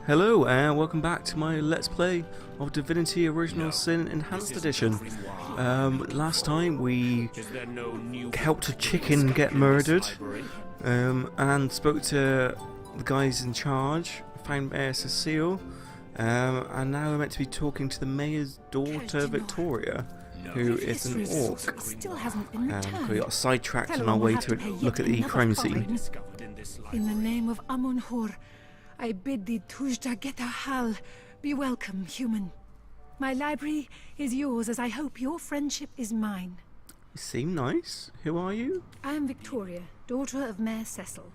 Hello and welcome back to my Let's Play of Divinity Original Sin Enhanced Edition. Last time we helped a chicken get murdered and spoke to the guys in charge, found Mayor Cecile, and now we're meant to be talking to the Mayor's daughter Victoria, who is an orc. We got sidetracked on our way to look at the crime scene. In the name of Amun-Hor, I bid thee Tujda Geta Hal, be welcome, human. My library is yours, as I hope your friendship is mine. You seem nice. Who are you? I am Victoria, daughter of Mayor Cecil.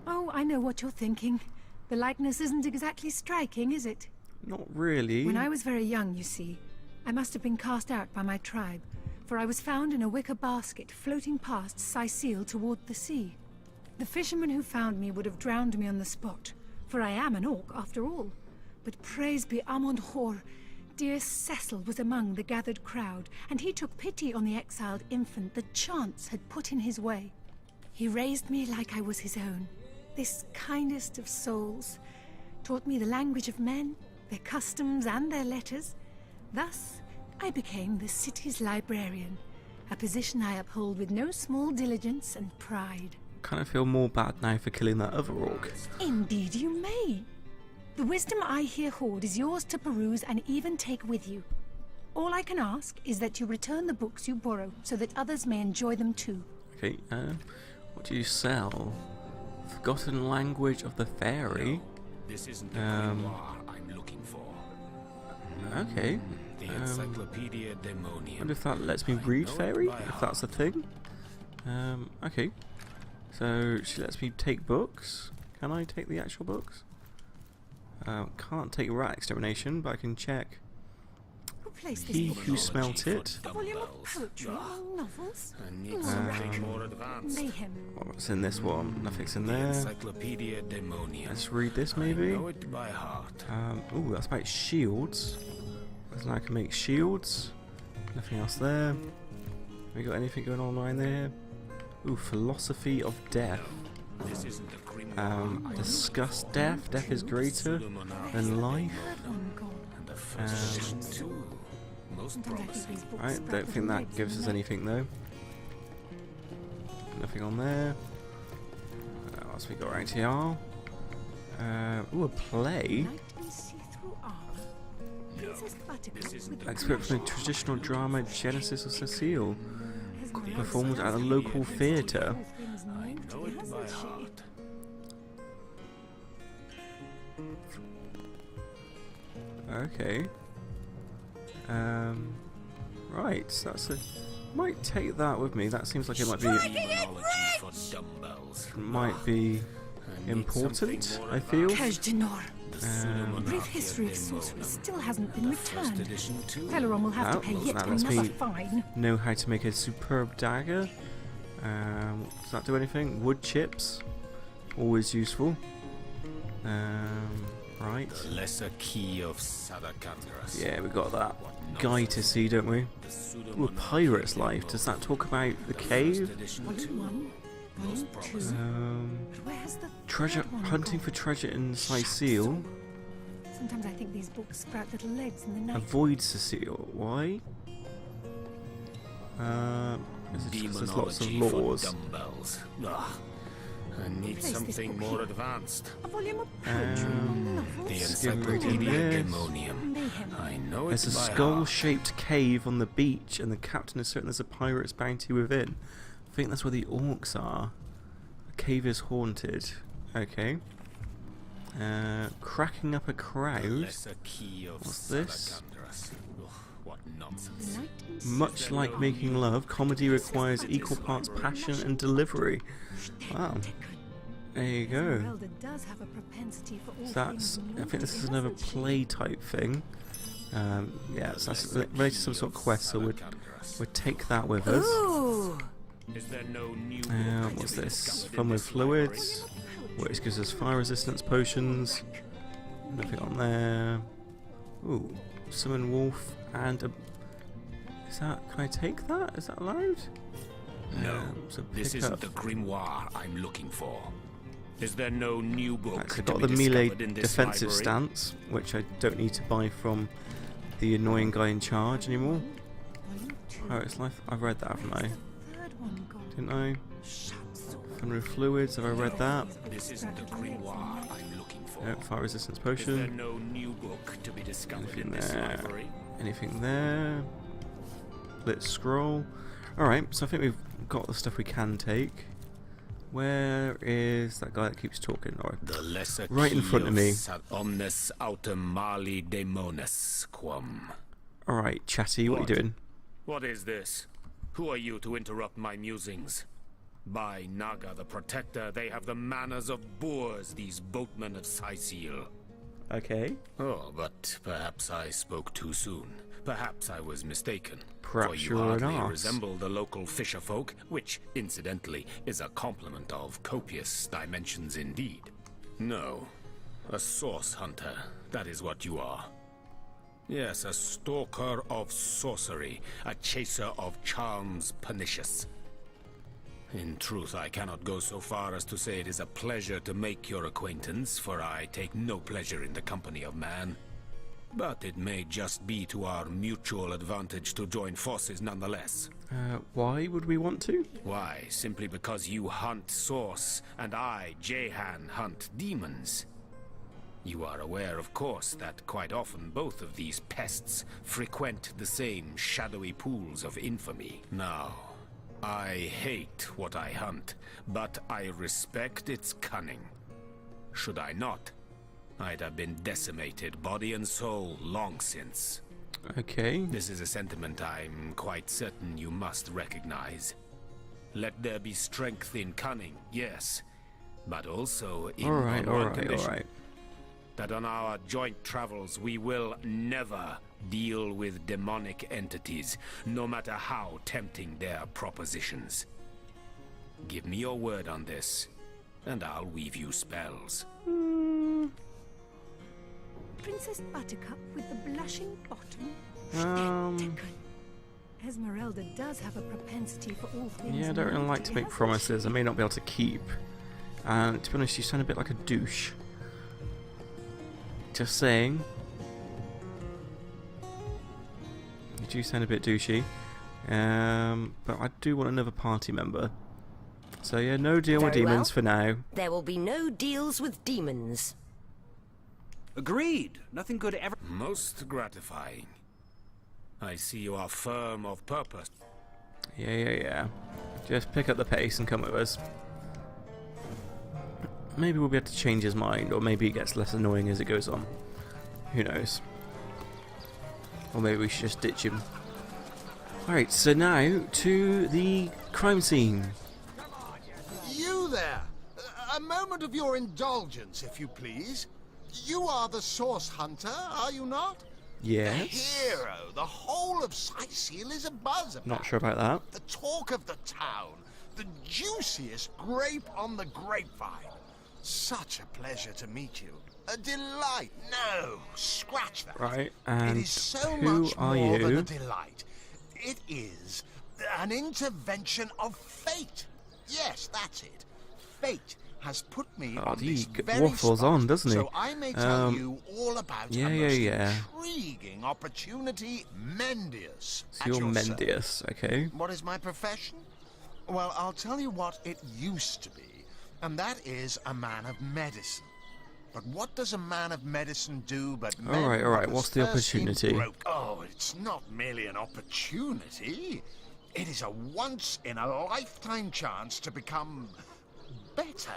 Oh, I know what you're thinking. The likeness isn't exactly striking, is it? Not really. When I was very young, you see, I must have been cast out by my tribe, for I was found in a wicker basket floating past Sicile toward the sea. The fisherman who found me would have drowned me on the spot, for I am an orc after all. But praise be Amun-Hor, dear Cecil was among the gathered crowd, and he took pity on the exiled infant that chance had put in his way. He raised me like I was his own, this kindest of souls, taught me the language of men, their customs and their letters. Thus, I became the city's librarian, a position I uphold with no small diligence and pride. Kind of feel more bad now for killing that other orc. Indeed you may. The wisdom I here hoard is yours to peruse and even take with you. All I can ask is that you return the books you borrow so that others may enjoy them too. Okay, what do you sell? Forgotten Language of the Fairy? This isn't the grimoire I'm looking for. Okay. The Encyclopedia Demonium. I wonder if that lets me read Fairy, if that's a thing. Okay. So, she lets me take books. Can I take the actual books? Can't take Rat Extermination, but I can check. Who placed this He book? Who Smelt It. A volume of poetry among novels? I need something more advanced. Mayhem. What's in this one? Nothing's in The there. Encyclopedia Demonium. Let's read this I maybe. know it by heart. Ooh, that's about shields. So I can make shields. Nothing else there. Have we got anything going on right there? Ooh, Philosophy of Death. This isn't the grimoire. Discuss death. Death is greater than life. And the first edition too. Most Sometimes I think promising. these books I sprout don't with think that legs gives in us them. anything though. Nothing on there. What else we got right here? Ooh, a play. Knight in see-through armor. Princess Buttercup with the Excerpt from the traditional drama Genesis of Cecile. Performed at a local theatre. I know it by heart. Okay. Right, so that's a... Might take that with me. That seems like it might be For dumbbells. important, I feel. Kajdanor. Brief history of sorcery still hasn't been returned. Teleron will have to pay yet that lets another me fine. know how to make a superb dagger. Does that do anything? Wood chips. Always useful. Right. The lesser key of Sadakandras. Yeah, we got that guy to see, don't we? Ooh, a pirate's life. Does that talk about the cave? Volume 1, Volume 2. Where's the Treasure third one hunting gone? for treasure in Sicile. Sometimes I think these books sprout little legs in the night. Avoid Cecile. Why? There's lots of Demonology for laws. dumbbells. I need Place this something book more here. advanced. A volume of poetry among novels. The Skim reading Encyclopedia this. Demonium. Mayhem. I know it There's a by heart. skull-shaped cave on the beach, and the captain is certain there's a pirate's bounty within. I think that's where the orcs are. The cave is haunted. Okay. Cracking up a The crowd. lesser key of What's this? Sadakandras. Ugh, what nonsense. Knight in Much like making love, comedy requires equal parts passion and delivery. Wow. There you go. Esmeralda does have a propensity for all So that's. things I think this is naughty, another hasn't she? play type thing. Yeah, so that's related to some sort of quest. So we'd take that with us. Ooh. Is there no new What's this? Fun with fluids. Which gives us fire resistance potions. Nothing on there. Ooh, summon wolf and a. Is that? Can I take that? Is that allowed? No, So this pick isn't up. the grimoire I'm looking for. Is there no new book Right, so I've to got be the melee discovered in this defensive library? stance, which I don't need to buy from the annoying guy in charge anymore. Aureus life. I've read that, haven't I? Third one gone. Didn't I? Thunder fluids. Have I read that? This isn't the grimoire I'm looking for. No, fire resistance Is there potion. no new book to be discovered Anything in this there? library? Anything there? Lit scroll. Alright, so I think we've got the stuff we can take. Where is that guy that keeps talking? Alright. The lesser Right in front of me. Omnes autem mali daemonis quam. Alright, Chatty, what are you doing? What is this? Who are you to interrupt my musings? By Naga the Protector, they have the manners of boors, these boatmen of Sicil. Okay. Oh, but perhaps I spoke too soon. Perhaps I was mistaken. Perhaps for you you're an hardly arse. resemble the local fisherfolk, which, incidentally, is a compliment of copious dimensions indeed. No, a source hunter, that is what you are. Yes, a stalker of sorcery, a chaser of charms pernicious. In truth, I cannot go so far as to say it is a pleasure to make your acquaintance, for I take no pleasure in the company of man. But it may just be to our mutual advantage to join forces nonetheless. Why would we want to? Why? Simply because you hunt source, and I, Jehan, hunt demons. You are aware, of course, that quite often both of these pests frequent the same shadowy pools of infamy. Now, I hate what I hunt, but I respect its cunning. Should I not, I'd have been decimated, body and soul, long since. Okay. This is a sentiment I'm quite certain you must recognize. Let there be strength in cunning, yes, but also in Alright, one alright, condition. alright. That on our joint travels we will never deal with demonic entities, no matter how tempting their propositions. Give me your word on this, and I'll weave you spells. Princess Buttercup with the blushing bottom. Um, Esmeralda does have a propensity for all things. yeah, I don't really like to make promises I may not be able to keep. And to be honest, you sound a bit like a douche. Just saying. You do sound a bit douchey. But I do want another party member. So yeah, no deal with Very demons well. for now. There will be no deals with demons. Agreed. Nothing good ever. Most gratifying. I see you are firm of purpose. Yeah. Just pick up the pace and come with us. Maybe we'll be able to change his mind, or maybe it gets less annoying as it goes on. Who knows? Or maybe we should just ditch him. Alright, so now to the crime scene. You there! A moment of your indulgence, if you please. You are the source hunter, are you not? Yes. The hero. The whole of Sicil is abuzz about. Not sure about that. The talk of the town. The juiciest grape on the grapevine. Such a pleasure to meet you. A delight. No, scratch that. Right, It and is so who much are more than you? a delight. It is an intervention of fate. Yes, that's it. Fate has put me on he this g- very waffles spot, on, doesn't he? So I may tell you all about yeah, a most yeah. intriguing opportunity. Mendius. So at you're your service. Mendius, okay. What is my profession? Well, I'll tell you what it used to be, and that is a man of medicine. But what does a man of medicine do but mend Alright, what has what's the first been opportunity? broke? Oh, it's not merely an opportunity. It is a once-in-a-lifetime chance to become better.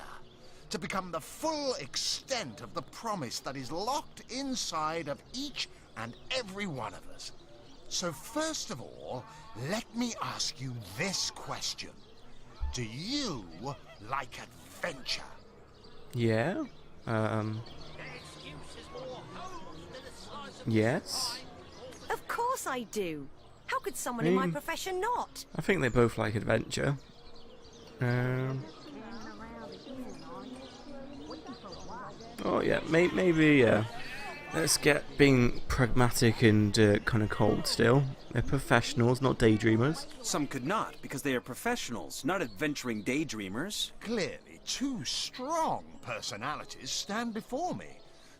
To become the full extent of the promise that is locked inside of each and every one of us. So first of all, let me ask you this question. Do you like adventure? Yeah. Yes. Of course I do. How could someone in my mean- profession not? I think they both like adventure. Oh yeah, maybe yeah. Let's get being pragmatic and kind of cold still. They're professionals, not daydreamers. Some could not, because they are professionals, not adventuring daydreamers. Clearly, two strong personalities stand before me.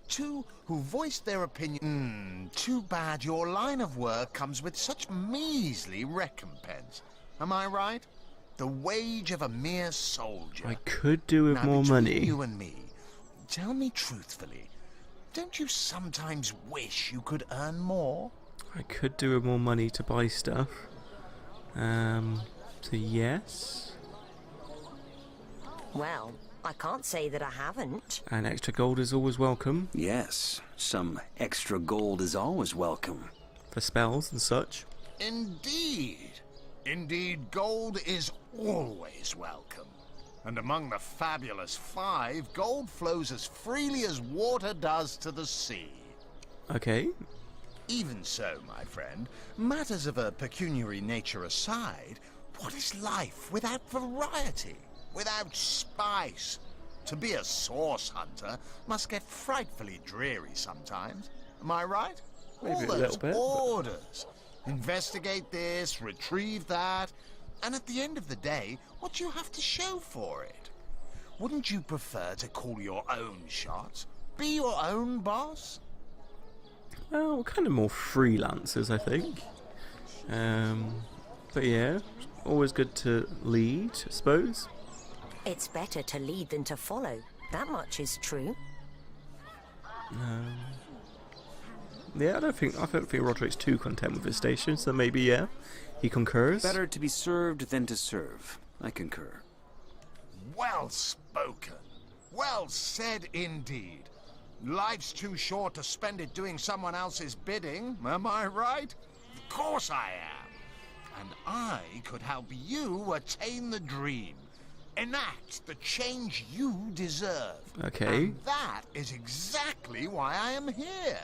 Two who voiced their opinion. Too bad your line of work comes with such measly recompense. Am I right? The wage of a mere soldier. I could do with Now, more between money. you and me, tell me truthfully, don't you sometimes wish you could earn more? I could do with more money to buy stuff. So yes. Well, I can't say that I haven't. And extra gold is always welcome Yes, some extra gold is always welcome. for spells and such. Indeed. Indeed, gold is always welcome. And among the fabulous five, gold flows as freely as water does to the sea. Okay. Even so, my friend, matters of a pecuniary nature aside, what is life without variety, without spice? To be a source hunter must get frightfully dreary sometimes. Am I right? Maybe All a those little bit, but- orders. Investigate this, retrieve that, and at the end of the day, what do you have to show for it? Wouldn't you prefer to call your own shots? Be your own boss? Well, we're kind of more freelancers, I think. But yeah, always good to lead, I suppose. It's better to lead than to follow. That much is true. Yeah, I don't think Roderick's too content with his station, so maybe yeah, he concurs. Better to be served than to serve. I concur. Well spoken. Well said indeed. Life's too short to spend it doing someone else's bidding, am I right? Of course I am. And I could help you attain the dream. Enact the change you deserve. Okay. And that is exactly why I am here.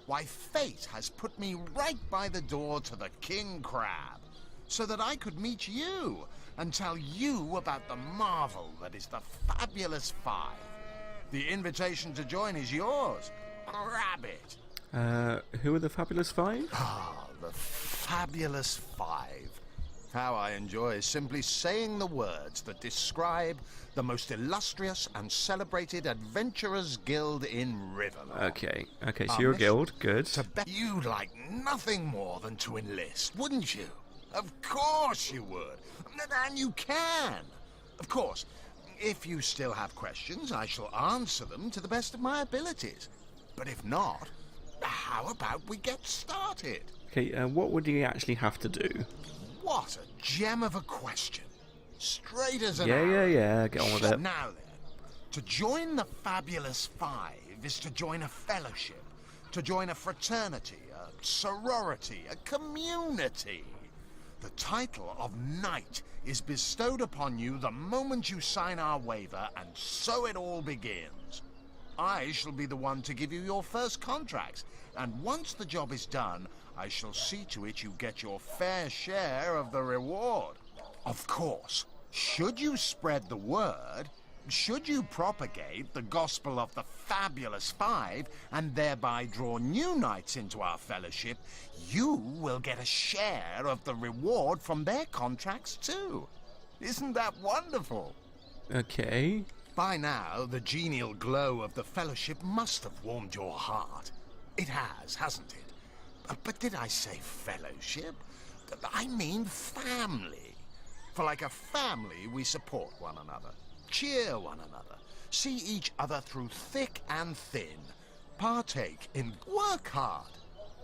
Why fate has put me right by the door to the King Crab. So that I could meet you and tell you about the marvel that is the Fabulous Five. The invitation to join is yours. Grab it. Who are the Fabulous Five? Ah, the Fabulous Five. How I enjoy simply saying the words that describe the most illustrious and celebrated adventurers' guild in Riverlong. Okay, so Our you're a mission guild, good. To bet you'd like nothing more than to enlist, wouldn't you? Of course you would. And you can. Of course, if you still have questions, I shall answer them to the best of my abilities. But if not, how about we get started? Okay, what would you actually have to do? What a gem of a question. Straight as an Yeah, arrow. get on with it. Now then, to join the Fabulous Five is to join a fellowship, to join a fraternity, a sorority, a community. The title of Knight is bestowed upon you the moment you sign our waiver, and so it all begins. I shall be the one to give you your first contracts, and once the job is done, I shall see to it you get your fair share of the reward. Of course, should you spread the word, should you propagate the gospel of the Fabulous Five and thereby draw new knights into our fellowship, you will get a share of the reward from their contracts too. Isn't that wonderful? Okay. By now, the genial glow of the fellowship must have warmed your heart. It has, hasn't it? But did I say fellowship? I mean family. For like a family, we support one another, cheer one another, see each other through thick and thin, partake in work hard,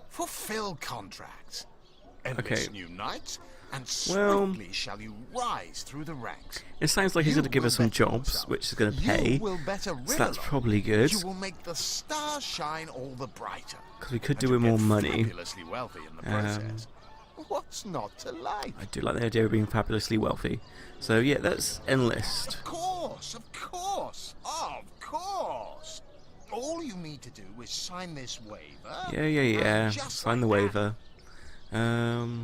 fulfill contracts, enlist new knights, and swiftly shall you rise through the ranks. It sounds like he's going to give us some jobs, which is going to pay. You will better So that's Riverlong. probably good. You will make the stars shine all the brighter. Because we could And do you'll with more get money. fabulously wealthy in the process. What's not to like? I do like the idea of being fabulously wealthy. So yeah, let's enlist. Of course, of course. All you need to do is sign this waiver. Yeah. Just Sign the like that. waiver.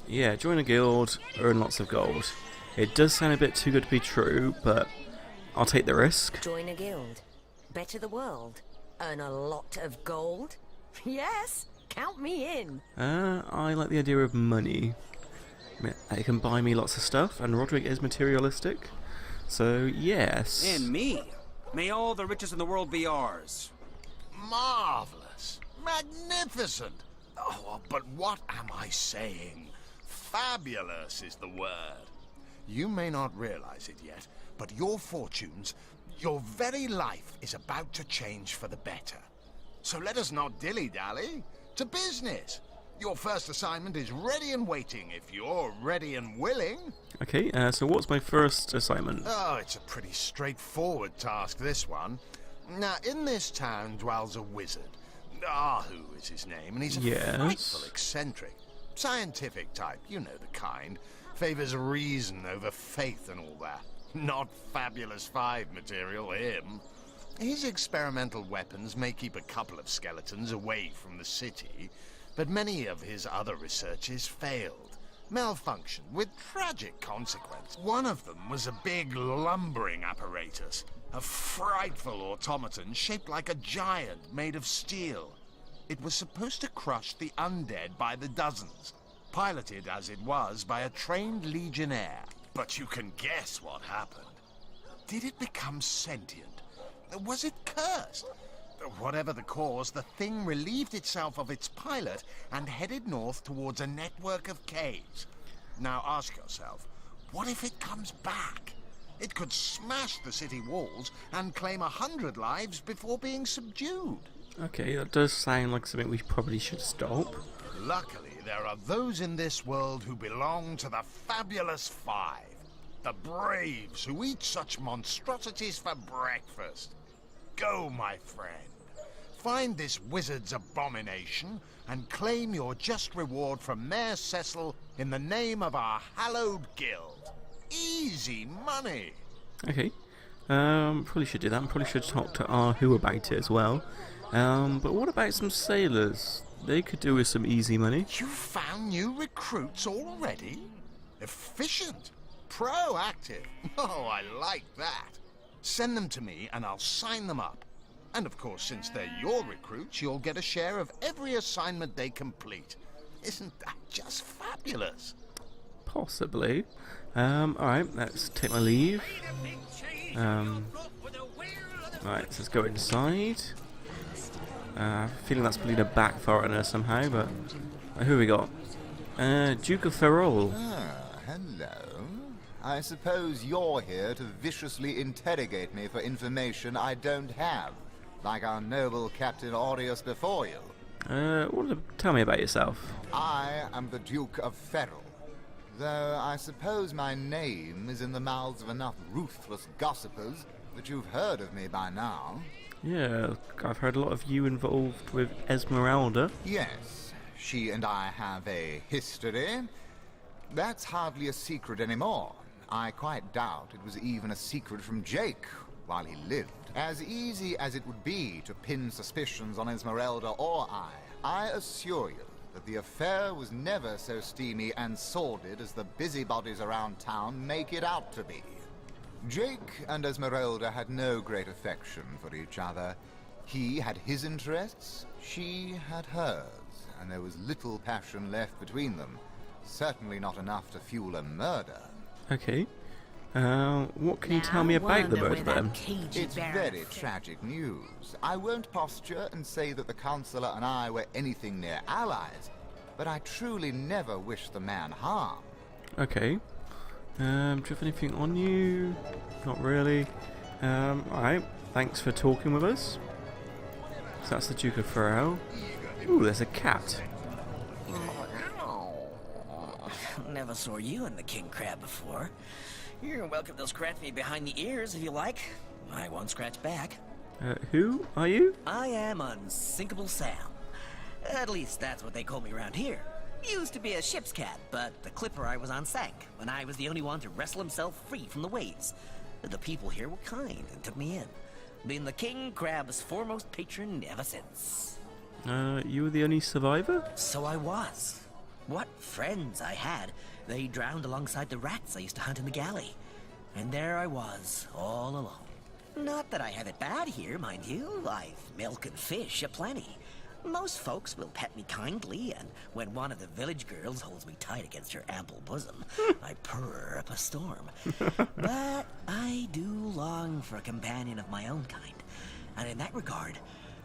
Yeah, join a guild, earn lots of gold. It does sound a bit too good to be true, but I'll take the risk. Join a guild. Better the world. Earn a lot of gold. Yes, count me in. I like the idea of money. It can buy me lots of stuff, and Roderick is materialistic. So, yes. And me. May all the riches in the world be ours. Marvelous. Magnificent. Oh, but what am I saying? Fabulous is the word. You may not realize it yet, but your fortunes, your very life is about to change for the better. So let us not dilly-dally. To business. Your first assignment is ready and waiting if you're ready and willing. Okay, so what's my first assignment? Oh, it's a pretty straightforward task, this one. Now, in this town dwells a wizard. Ahu is his name, and he's a frightful eccentric. Scientific type, you know the kind. Favors reason over faith and all that. Not Fabulous 5 material, him. His experimental weapons may keep a couple of skeletons away from the city, but many of his other researches failed. Malfunctioned with tragic consequence. One of them was a big lumbering apparatus. A frightful automaton shaped like a giant made of steel. It was supposed to crush the undead by the dozens, piloted as it was by a trained legionnaire. But you can guess what happened. Did it become sentient? Was it cursed? Whatever the cause, the thing relieved itself of its pilot and headed north towards a network of caves. Now ask yourself, what if it comes back? It could smash the city walls and claim 100 lives before being subdued. Okay, that does sound like something we probably should stop. Luckily, there are those in this world who belong to the Fabulous 5. The braves who eat such monstrosities for breakfast. Go, my friend. Find this wizard's abomination and claim your just reward from Mayor Cecil in the name of our hallowed guild. Easy money. Okay, probably should do that. Probably should talk to Ahu about it as well. But what about some sailors? They could do with some easy money. You found new recruits already? Efficient. Proactive. Oh, I like that. Send them to me and I'll sign them up. And of course, since they're your recruits, you'll get a share of every assignment they complete. Isn't that just fabulous? Possibly. Alright, let's take my leave. Alright, let's go inside. Feeling that's probably to backfire on us somehow, but who we got? Duke of Ferrol. Hello. I suppose you're here to viciously interrogate me for information I don't have, like our noble Captain Aureus before you. Tell me about yourself. I am the Duke of Ferrol, though I suppose my name is in the mouths of enough ruthless gossipers that you've heard of me by now. Yeah, I've heard a lot of you involved with Esmeralda. Yes, she and I have a history. That's hardly a secret anymore. I quite doubt it was even a secret from Jake while he lived. As easy as it would be to pin suspicions on Esmeralda or I assure you that the affair was never so steamy and sordid as the busybodies around town make it out to be. Jake and Esmeralda had no great affection for each other. He had his interests, she had hers, and there was little passion left between them. Certainly not enough to fuel a murder. Okay. What can you tell me about the murder then? It's very tragic news. I won't posture and say that the Chancellor and I were anything near allies, but I truly never wished the man harm. Okay. Do you have anything on you? Not really. Alright. Thanks for talking with us. So that's the Duke of Ferrol. Ooh, there's a cat. Never saw you in the king crab before. You're welcome to scratch me behind the ears if you like. I won't scratch back. Who are you? I am Unsinkable Sam. At least that's what they call me around here. Used to be a ship's cat, but the clipper I was on sank when I was the only one to wrestle himself free from the waves. The people here were kind and took me in, being the king crab's foremost patron ever since. You were the only survivor? So I was. What friends I had. They drowned alongside the rats I used to hunt in the galley. And there I was, all alone. Not that I have it bad here, mind you. I've milk and fish aplenty. Most folks will pet me kindly, and when one of the village girls holds me tight against her ample bosom, I purr up a storm. But I do long for a companion of my own kind, and in that regard,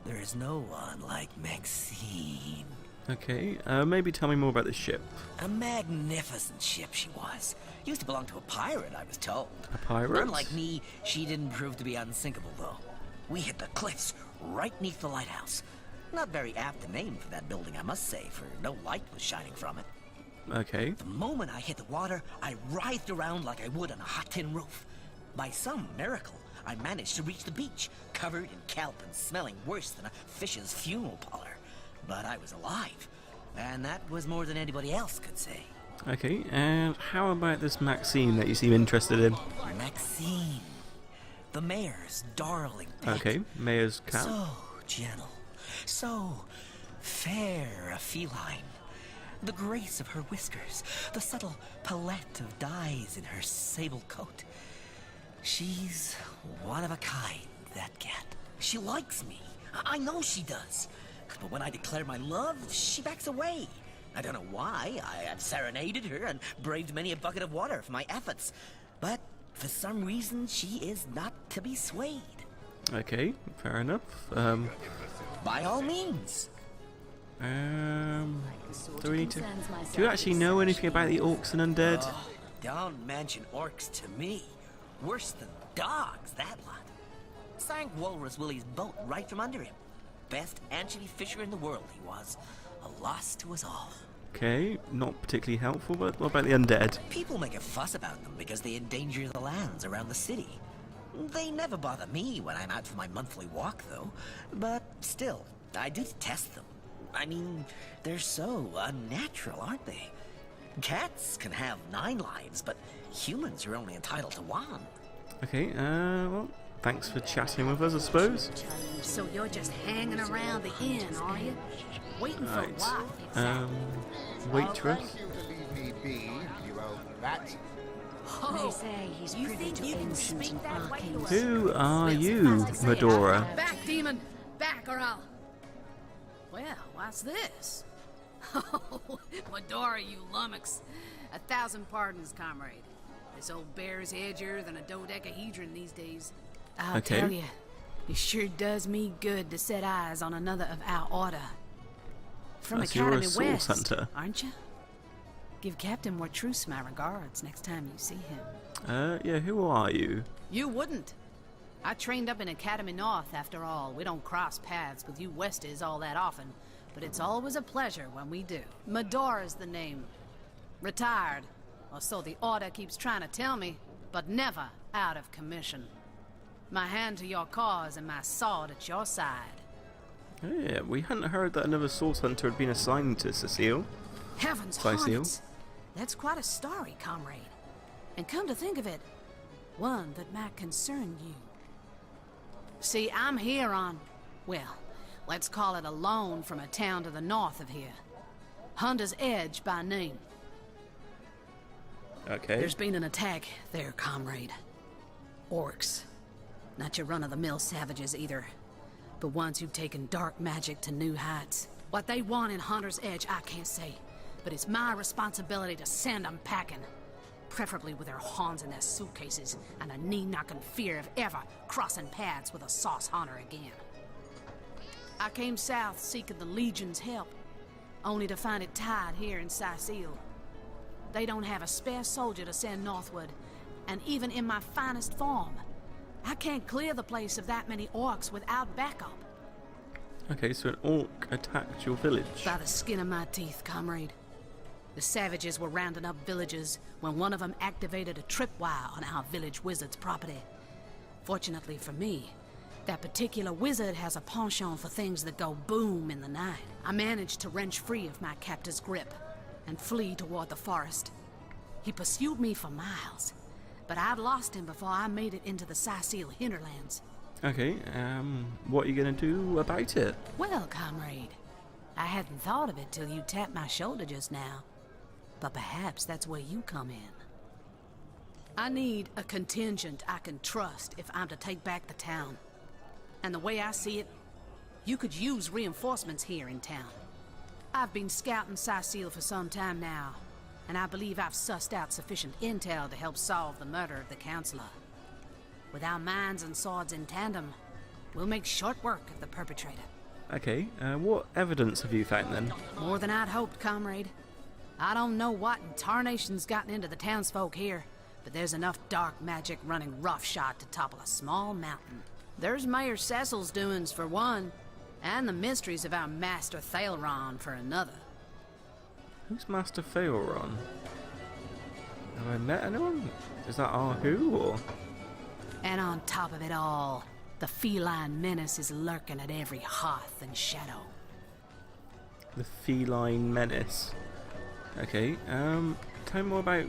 there is no one like Maxine. Okay, maybe tell me more about this ship. A magnificent ship she was. Used to belong to a pirate, I was told. A pirate? Unlike me, she didn't prove to be unsinkable, though. We hit the cliffs right neath the lighthouse. Not very apt a name for that building, I must say, for no light was shining from it. Okay. The moment I hit the water, I writhed around like I would on a hot tin roof. By some miracle, I managed to reach the beach, covered in kelp and smelling worse than a fish's funeral parlor. But I was alive, and that was more than anybody else could say. Okay, and how about this Maxine that you seem interested in? Maxine, the mayor's darling pet. Okay, Mayor's cat. So gentle, so fair a feline. The grace of her whiskers, the subtle palette of dyes in her sable coat. She's one of a kind, that cat. She likes me. I know she does. But when I declare my love, she backs away. I don't know why. I have serenaded her and braved many a bucket of water for my efforts. But for some reason, she is not to be swayed. Okay, fair enough. By all means. Do we need to... Do you actually know anything about the orcs and undead? Oh, don't mention orcs to me. Worse than dogs, that lot. Sank Walrus Willie's boat right from under him. Best anchovy fisher in the world he was. A loss to us all. Okay, not particularly helpful, but what about the undead? People make a fuss about them because they endanger the lands around the city. They never bother me when I'm out for my monthly walk, though. But still, I do detest them. I mean, they're so unnatural, aren't they? Cats can have 9 lives, but humans are only entitled to 1. Okay, well, thanks for chatting with us, I suppose. So you're just hanging around the inn, are you? Waiting for Right. what? Waitress. Thank you for leaving me be, you old rat. They say he's You privy think to you can ancient speak and that way to arcane us? Who are you, Say Medora? Back, demon! Back, or I'll... Well, what's this? Oh, Medora, you lummox. 1,000 pardons, comrade. This old bear's edgier than a dodecahedron these days. I'll Okay. tell you, it sure does me good to set eyes on another of our order. From So you're a Academy source West, hunter. aren't you? Give Captain Wartruce my regards next time you see him. Yeah, who are you? You wouldn't. I trained up in Academy North, after all. We don't cross paths with you Westies all that often, but it's always a pleasure when we do. Medor is the name. Retired, or so the Order keeps trying to tell me, but never out of commission. My hand to your cause and my sword at your side. Oh, yeah, we hadn't heard that another source hunter had been assigned to Cecile. Heavens, Cecile? hornets! That's quite a story, comrade. And come to think of it, one that might concern you. See, I'm here on, well, let's call it a loan from a town to the north of here. Hunter's Edge by name. Okay. There's been an attack there, comrade. Orcs. Not your run-of-the-mill savages either, but ones who've taken dark magic to new heights. What they want in Hunter's Edge, I can't say, but it's my responsibility to send them packing. Preferably with their horns in their suitcases and a knee-knocking fear of ever crossing paths with a sauce hunter again. I came south seeking the Legion's help, only to find it tied here in Sicile. They don't have a spare soldier to send northward, and even in my finest form, I can't clear the place of that many orcs without backup. Okay, so an orc attacked your village. By the skin of my teeth, comrade. The savages were rounding up villagers when one of them activated a tripwire on our village wizard's property. Fortunately for me, that particular wizard has a penchant for things that go boom in the night. I managed to wrench free of my captor's grip and flee toward the forest. He pursued me for miles, but I'd lost him before I made it into the Sicile hinterlands. Okay, what are you gonna do about it? Well, comrade, I hadn't thought of it till you tapped my shoulder just now. But perhaps that's where you come in. I need a contingent I can trust if I'm to take back the town. And the way I see it, You could use reinforcements here in town. I've been scouting Sicil for some time now, and I believe I've sussed out sufficient intel to help solve the murder of the Counselor. With our minds and swords in tandem, we'll make short work of the perpetrator. Okay, what evidence have you found then? More than I'd hoped, comrade. I don't know what in tarnation's gotten into the townsfolk here, but there's enough dark magic running roughshod to topple a small mountain. There's Mayor Cecil's doings for one, and the mysteries of our Master Thalron for another. Who's Master Theoron? Have I met anyone? Is that our who, or...? And on top of it all, the feline menace is lurking at every hearth and shadow. The feline menace. Okay, tell me more about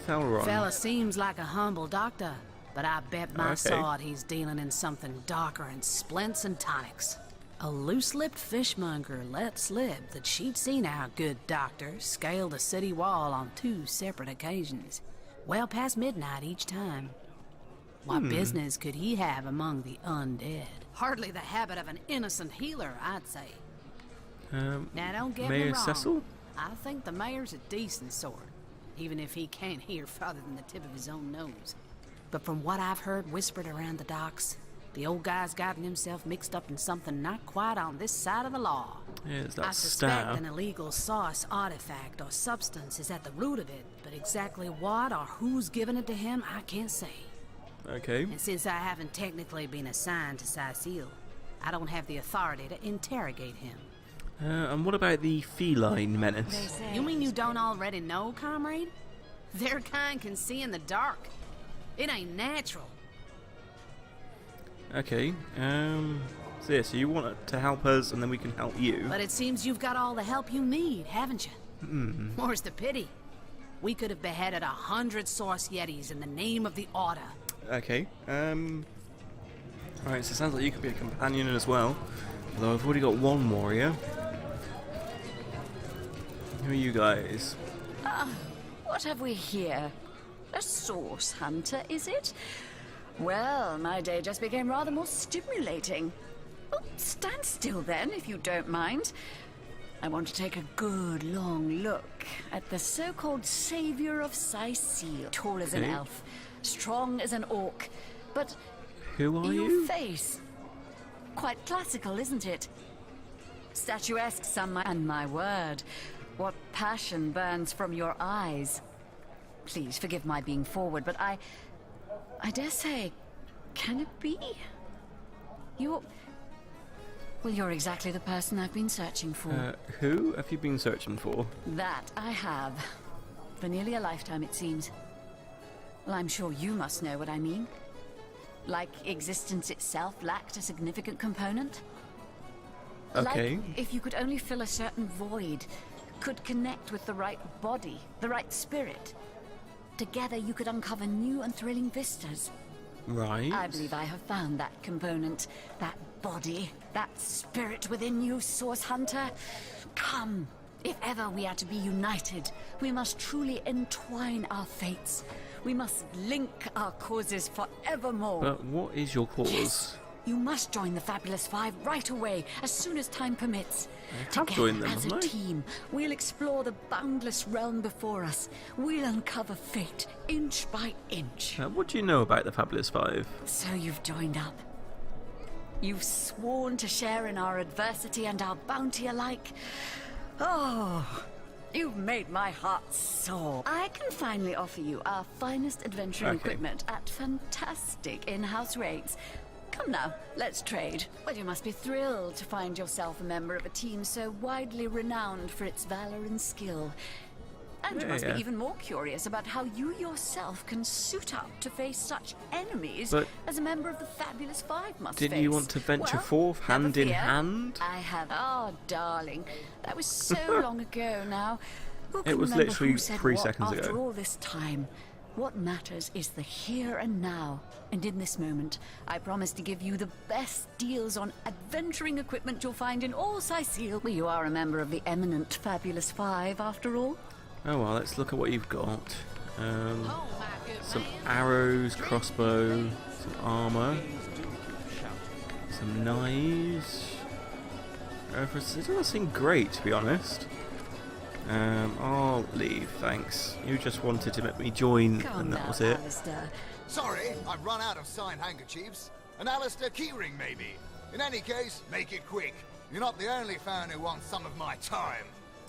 Thalron. Fella seems like a humble doctor, but I bet my sword he's dealing in something darker in splints and tonics. A loose-lipped fishmonger let slip that she'd seen our good doctor scale the city wall on 2 separate occasions, well past midnight each time. What business could he have among the undead? Hardly the habit of an innocent healer, I'd say. Now don't get Mayor me wrong. Cecil? I think the mayor's a decent sort, even if he can't hear farther than the tip of his own nose. But from what I've heard whispered around the docks, the old guy's gotten himself mixed up in something not quite on this side of the law. Yeah, it's that I suspect star. an illegal source, artifact, or substance is at the root of it, but exactly what or who's given it to him, I can't say. Okay. And since I haven't technically been assigned to Sicil, I don't have the authority to interrogate him. And what about the feline menace? You mean you don't already know, comrade? Their kind can see in the dark. It ain't natural. Okay, so yeah, so you want to help us and then we can help you. But it seems you've got all the help you need, haven't you? More's the pity. We could have beheaded 100 Source Yetis in the name of the Order. Okay, alright, so it sounds like you could be a companion as well. Although I've already got one warrior. Who are you guys? What have we here? A source hunter, is it? Well, my day just became rather more stimulating. Oh, stand still then, if you don't mind. I want to take a good long look at the so-called savior of Sicil. Tall as an elf, strong as an orc, but Who are your you? face, quite classical, isn't it? Statuesque, some might, and my word, what passion burns from your eyes. Please forgive my being forward, but I dare say, can it be? You're exactly the person I've been searching for. Who have you been searching for? That I have. For nearly a lifetime, it seems. Well, I'm sure you must know what I mean. Like existence itself lacked a significant component. Okay. Like if you could only fill a certain void, could connect with the right body, the right spirit. Together you could uncover new and thrilling vistas. Right. I believe I have found that component, that body, that spirit within you, Source Hunter. Come, if ever we are to be united, we must truly entwine our fates. We must link our causes forevermore. But what is your cause? Yes, you must join the Fabulous Five right away, as soon as time permits. I have joined them, as a haven't I? team, we'll explore the boundless realm before us. We'll uncover fate, inch by inch. What do you know about the Fabulous Five? So you've joined up. You've sworn to share in our adversity and our bounty alike. Oh, you've made my heart soar. I can finally offer you our finest adventuring equipment at fantastic in-house rates. Come now, let's trade. Well, you must be thrilled to find yourself a member of a team so widely renowned for its valor and skill. And you must be even more curious about how you yourself can suit up to face such enemies as a member of the Fabulous Five must face. Didn't you want to venture forth hand in hand? I have. Oh, darling, that was so long ago now. Who can It was remember literally who said 3 what seconds after ago. all this time? What matters is the here and now. And in this moment, I promise to give you the best deals on adventuring equipment you'll find in all Sicil. Well, you are a member of the eminent Fabulous Five, after all. Oh well, let's look at what you've got. Some arrows, crossbow, some armor, some knives. It doesn't seem great, to be honest. I'll leave, thanks. You just wanted to make me join, and that was it. Alistair. Sorry, I've run out of signed handkerchiefs. An Alistair keyring, maybe. In any case, make it quick. You're not the only fan who wants some of my time.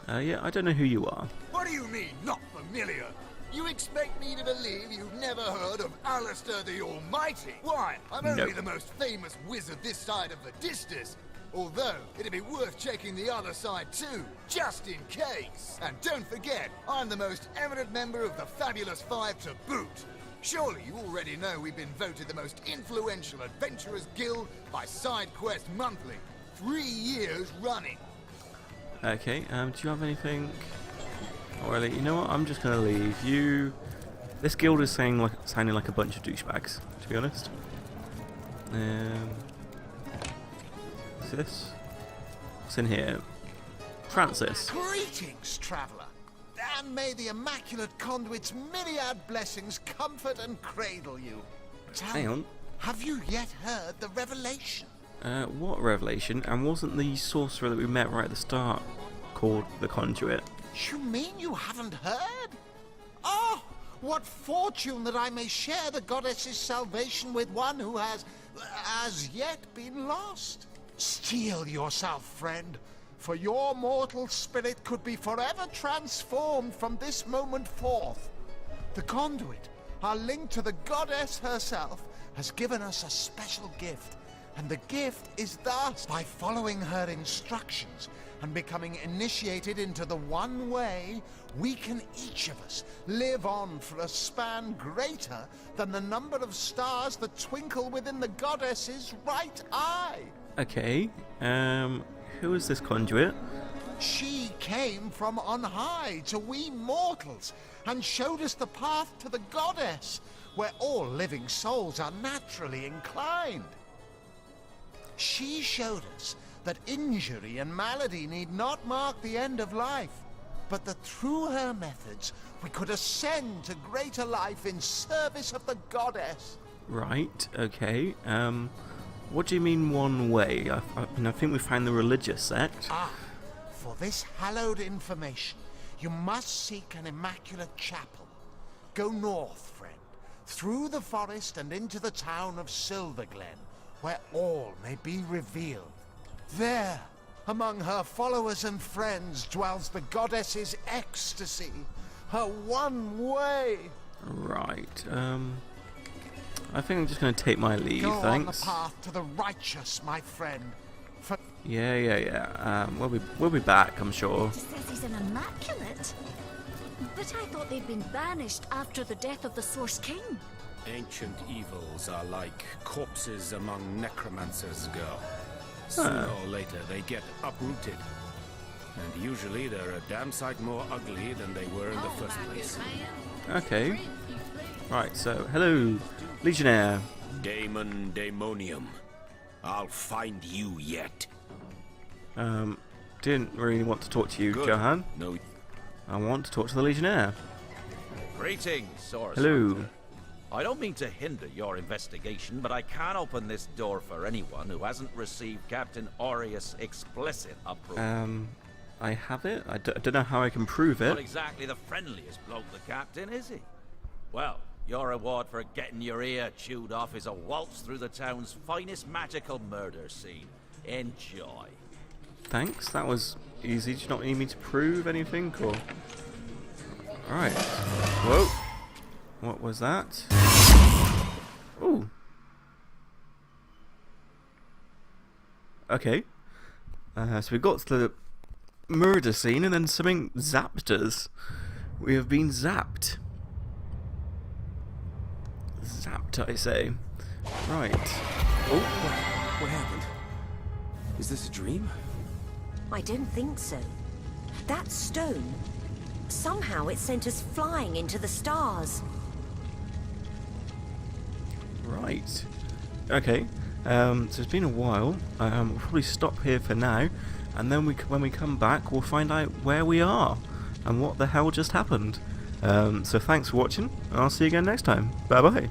Yeah, I don't know who you are. What do you mean, not familiar? You expect me to believe you've never heard of Alistair the Almighty? Why? I'm only the most famous wizard this side of the distance. Although, it'd be worth checking the other side too, just in case. And don't forget, I'm the most eminent member of the Fabulous Five to boot. Surely you already know we've been voted the most influential adventurers guild by SideQuest Monthly. 3 years running. Okay, do you have anything? Oh, really? You know what? I'm just gonna leave you. This guild is sounding like a bunch of douchebags, to be honest. What's this? What's in here? Francis. Greetings, traveller. And may the Immaculate Conduit's myriad blessings comfort and cradle you. Hang on. Have you yet heard the revelation? What revelation? And wasn't the sorcerer that we met right at the start called the Conduit? You mean you haven't heard? Oh, what fortune that I may share the goddess's salvation with one who has, as yet, been lost. Steel yourself, friend, for your mortal spirit could be forever transformed from this moment forth. The Conduit, our link to the goddess herself, has given us a special gift, and the gift is thus: by following her instructions and becoming initiated into the one way, we can each of us live on for a span greater than the number of stars that twinkle within the goddess's right eye. Okay, who is this Conduit? She came from on high to we mortals and showed us the path to the goddess, where all living souls are naturally inclined. She showed us that injury and malady need not mark the end of life, but that through her methods we could ascend to greater life in service of the goddess. Right, okay. What do you mean one way? I think we found the religious sect. For this hallowed information, you must seek an immaculate chapel. Go north, friend, through the forest and into the town of Silverglen, where all may be revealed. There, among her followers and friends, dwells the goddess's ecstasy, her one way. Right, I think I'm just going to take my leave, Go thanks. on the path to the righteous, my friend. For Yeah. We'll be back, I'm sure. It says he's an immaculate. But I thought they'd been banished after the death of the Source King. Ancient evils are like corpses among necromancers, girl. Sooner or later, they get uprooted. And usually they're a damn sight more ugly than they were in the first place. Okay. Right, so, hello, Legionnaire. Daemon Daemonium. I'll find you yet. Didn't really want to talk to you, Good. Johan. No. I want to talk to the Legionnaire. Greetings, Source Hello. Hunter. I don't mean to hinder your investigation, but I can't open this door for anyone who hasn't received Captain Aureus' explicit approval. I have it. I don't know how I can prove it. Not exactly the friendliest bloke, the Captain, is he? Well, your reward for getting your ear chewed off is a waltz through the town's finest magical murder scene. Enjoy. Thanks, that was easy. Do you not need me to prove anything? Cool. Alright. Whoa. What was that? Ooh. Okay. So we got to the murder scene and then something zapped us. We have been zapped. Zapped, I say. Right. Oh. What happened? Is this a dream? I don't think so. That stone, somehow it sent us flying into the stars. Right. Okay. So it's been a while. We'll probably stop here for now, and then when we come back, we'll find out where we are and what the hell just happened. So thanks for watching, and I'll see you again next time. Bye bye.